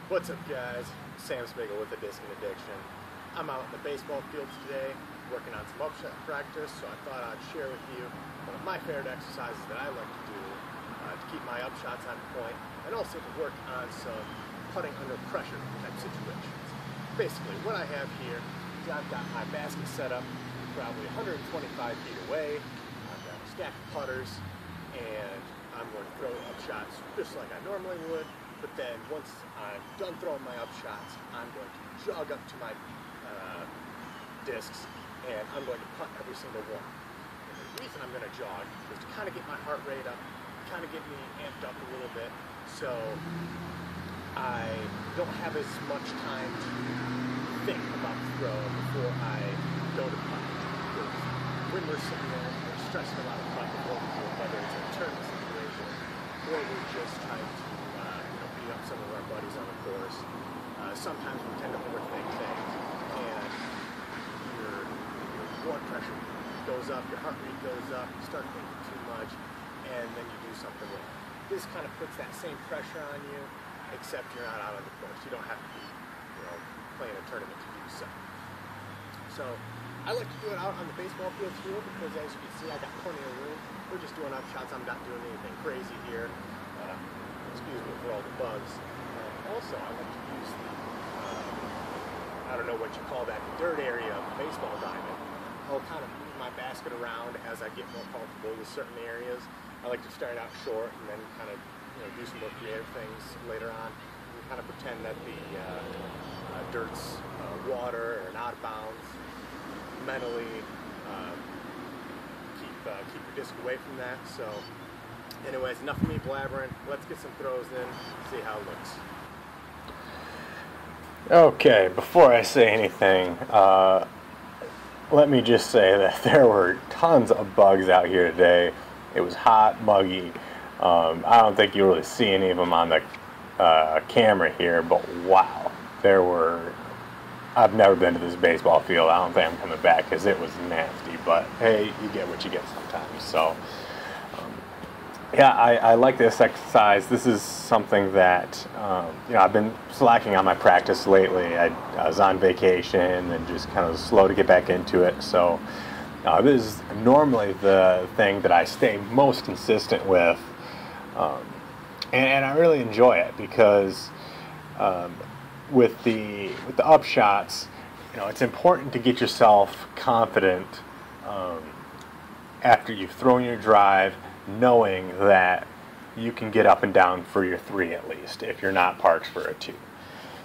What's up, guys? Sam Spiegel with the Disc and Addiction. I'm out in the baseball fields today working on some upshot practice, so I thought I'd share with you one of my favorite exercises that I like to do to keep my upshots on point and also to work on some putting under pressure type situations. Basically, what I have here is I've got my basket set up probably 125 feet away. I've got a stack of putters, and I'm going to throw upshots just like I normally would. But then once I'm done throwing my upshots, I'm going to jog up to my discs and I'm going to putt every single one. And the reason I'm going to jog is to kind of get my heart rate up, kind of get me amped up a little bit, so I don't have as much time to think about the throw before I go to putt. Because when we're sitting there, we're stressing about a putt before we do it, whether it's a tournament situation or we're just trying to beat up some of our buddies on the course. Sometimes we tend to overthink things, and your blood pressure goes up, your heart rate goes up, you start thinking too much, and then you do something wrong. This kind of puts that same pressure on you, except you're not out on the course. You don't have to be, playing a tournament to do so. So I like to do it out on the baseball fields here because, as you can see, I got plenty of room. We're just doing upshots. I'm not doing anything crazy here. Excuse me for all the bugs. Also, I like to use the, I don't know what you call that, the dirt area of the baseball diamond. I'll kind of move my basket around as I get more comfortable with certain areas. I like to start out short and then kind of do some more creative things later on. And kind of pretend that the dirt's water or not out of bounds. Mentally keep your disc away from that. So anyways, enough of me blabbering. Let's get some throws in, see how it looks. Okay, before I say anything, let me just say that there were tons of bugs out here today. It was hot, muggy. I don't think you really see any of them on the camera here, but wow, there were. I've never been to this baseball field. I don't think I'm coming back because it was nasty, but hey, you get what you get sometimes. So yeah, I like this exercise. This is something that I've been slacking on my practice lately. I was on vacation and just kind of slow to get back into it. So this is normally the thing that I stay most consistent with, and I really enjoy it because with the upshots, it's important to get yourself confident after you've thrown your drive, knowing that you can get up and down for your 3 at least, if you're not parked for a 2.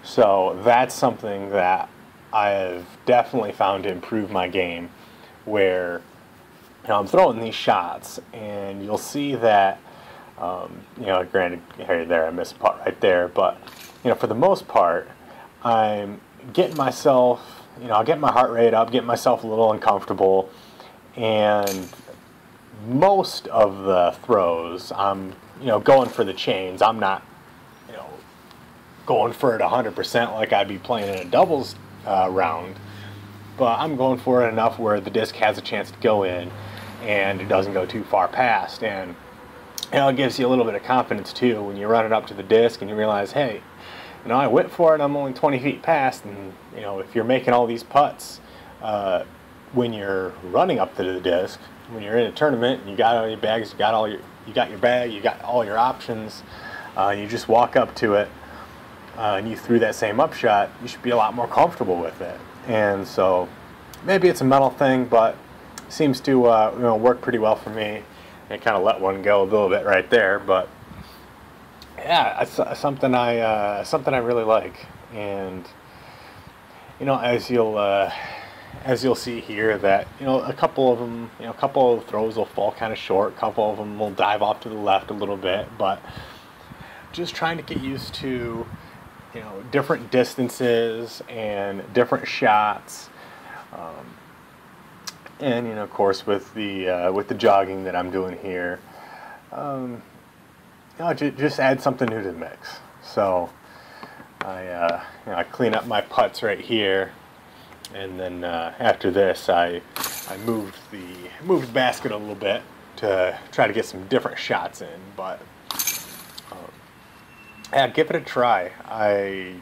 So that's something that I have definitely found to improve my game, where I'm throwing these shots, and you'll see that, granted, hey, there, I missed a putt right there, but, for the most part, I'm getting myself, I'll get my heart rate up, get myself a little uncomfortable, and most of the throws, I'm, going for the chains. I'm not, going for it 100% like I'd be playing in a doubles round, but I'm going for it enough where the disc has a chance to go in and it doesn't go too far past. And, it gives you a little bit of confidence too when you run it up to the disc and you realize, hey, I went for it, I'm only 20 feet past, and, if you're making all these putts when you're running up to the disc, when you're in a tournament and you got all your bags, you got your bag, you got all your options, you just walk up to it and you threw that same upshot, you should be a lot more comfortable with it. And so maybe it's a mental thing, but it seems to work pretty well for me. And kind of let one go a little bit right there, but yeah, it's something I really like. And as you'll see here, that a couple of them, a couple of throws will fall kind of short, a couple of them will dive off to the left a little bit, but just trying to get used to different distances and different shots, and of course with the jogging that I'm doing here, just add something new to the mix. So I clean up my putts right here. And then after this, I moved the basket a little bit to try to get some different shots in. But Yeah, give it a try. I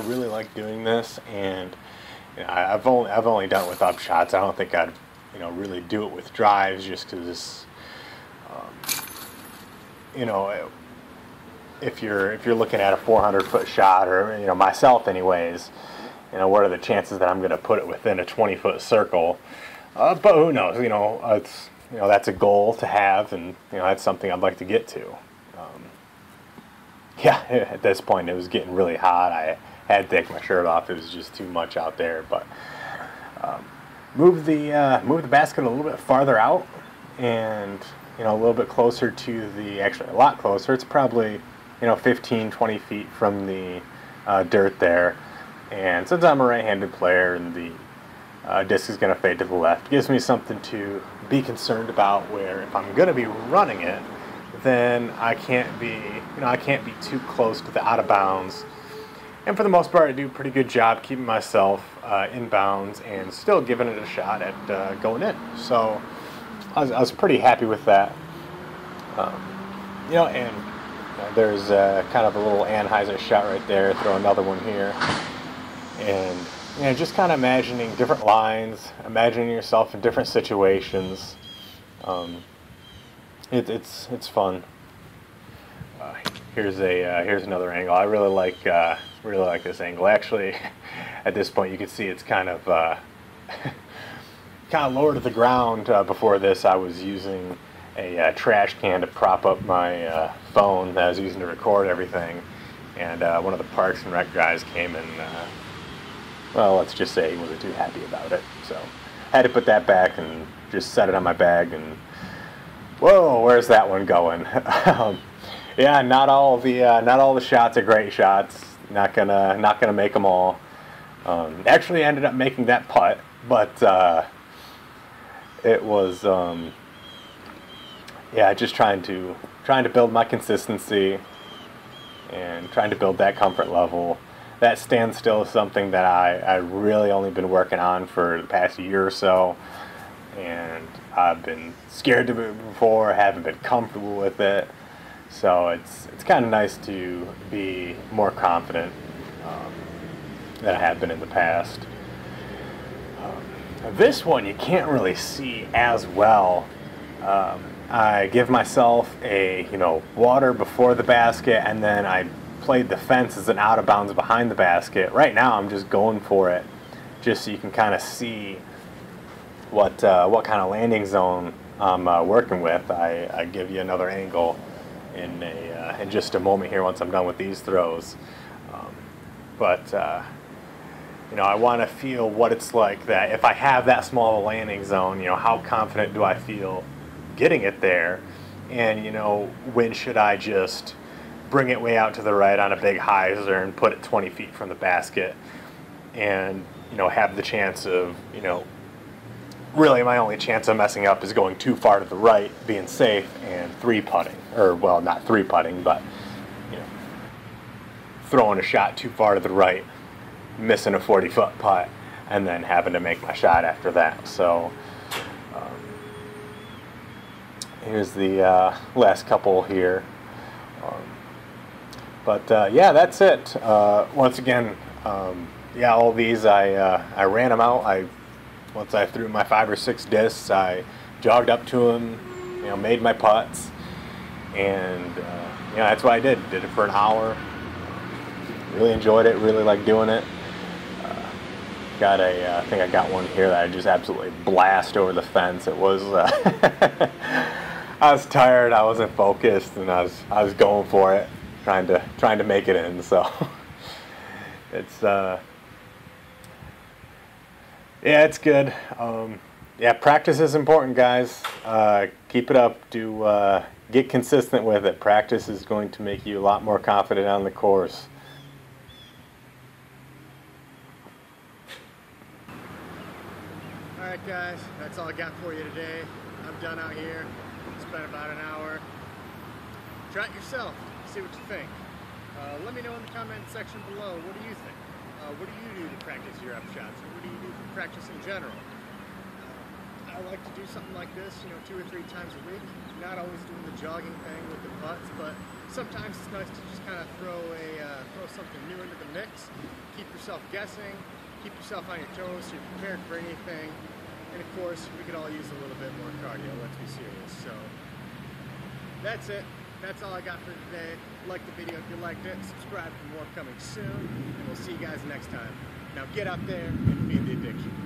really like doing this, and you know, I've only done it with upshots. I don't think I'd really do it with drives, just because you know if you're looking at a 400-foot shot, or myself anyways, what are the chances that I'm going to put it within a 20-foot circle? But who knows? It's that's a goal to have, and that's something I'd like to get to. Yeah, at this point it was getting really hot. I had to take my shirt off. It was just too much out there. But move the basket a little bit farther out, and a little bit closer to actually a lot closer. It's probably 15, 20 feet from the dirt there. And since I'm a right-handed player and the disc is going to fade to the left, it gives me something to be concerned about, where if I'm going to be running it, then I can't be too close to the out of bounds. And for the most part, I do a pretty good job keeping myself in bounds and still giving it a shot at going in. So I was pretty happy with that. And there's kind of a little Anheuser shot right there. Throw another one here. And just kind of imagining different lines, imagining yourself in different situations. It's fun. Here's another angle. I really like this angle. Actually, at this point, you can see it's kind of lower to the ground. Before this, I was using a trash can to prop up my phone that I was using to record everything. And one of the Parks and Rec guys came and, well, let's just say he wasn't too happy about it. So I had to put that back and just set it on my bag. And whoa, where's that one going? Yeah, not all the shots are great shots. Not gonna make them all. Actually, I ended up making that putt, but it was just trying to build my consistency and trying to build that comfort level. That standstill is something that I really only been working on for the past year or so, and I've been scared to do it before, haven't been comfortable with it. So it's kind of nice to be more confident than I have been in the past. This one you can't really see as well. I give myself a water before the basket, and then I played the fence as an out of bounds behind the basket. Right now I'm just going for it, just so you can kind of see what kind of landing zone I'm working with. I give you another angle in just a moment here once I'm done with these throws. I want to feel what it's like, that if I have that small of a landing zone, how confident do I feel getting it there, and when should I just bring it way out to the right on a big hyzer and put it 20 feet from the basket, and have the chance of really my only chance of messing up is going too far to the right, being safe, and three putting, or well, not three putting, but throwing a shot too far to the right, missing a 40-foot putt, and then having to make my shot after that. So here's the last couple here. Yeah, that's it. Once again, all these I ran them out. Once I threw my 5 or 6 discs, I jogged up to them, made my putts, and that's what I did. Did it for an hour. Really enjoyed it. Really liked doing it. I think I got one here that I just absolutely blast over the fence. It was I was tired. I wasn't focused, and I was going for it, trying to make it in. So it's it's good. Practice is important, guys. Keep it up. Get consistent with it. Practice is going to make you a lot more confident on the course. Alright guys, that's all I got for you today. I'm done out here. Spent about an hour. Try it yourself. See what you think. Let me know in the comment section below. What do you think? What do you do to practice your upshots? Or what do you do for practice in general? I like to do something like this, 2 or 3 times a week. Not always doing the jogging thing with the putts, but sometimes it's nice to just kind of throw something new into the mix. Keep yourself guessing, keep yourself on your toes so you're prepared for anything. And of course, we could all use a little bit more cardio, let's be serious. So that's it. That's all I got for today. Like the video if you liked it. Subscribe for more coming soon. And we'll see you guys next time. Now get out there and beat the addiction.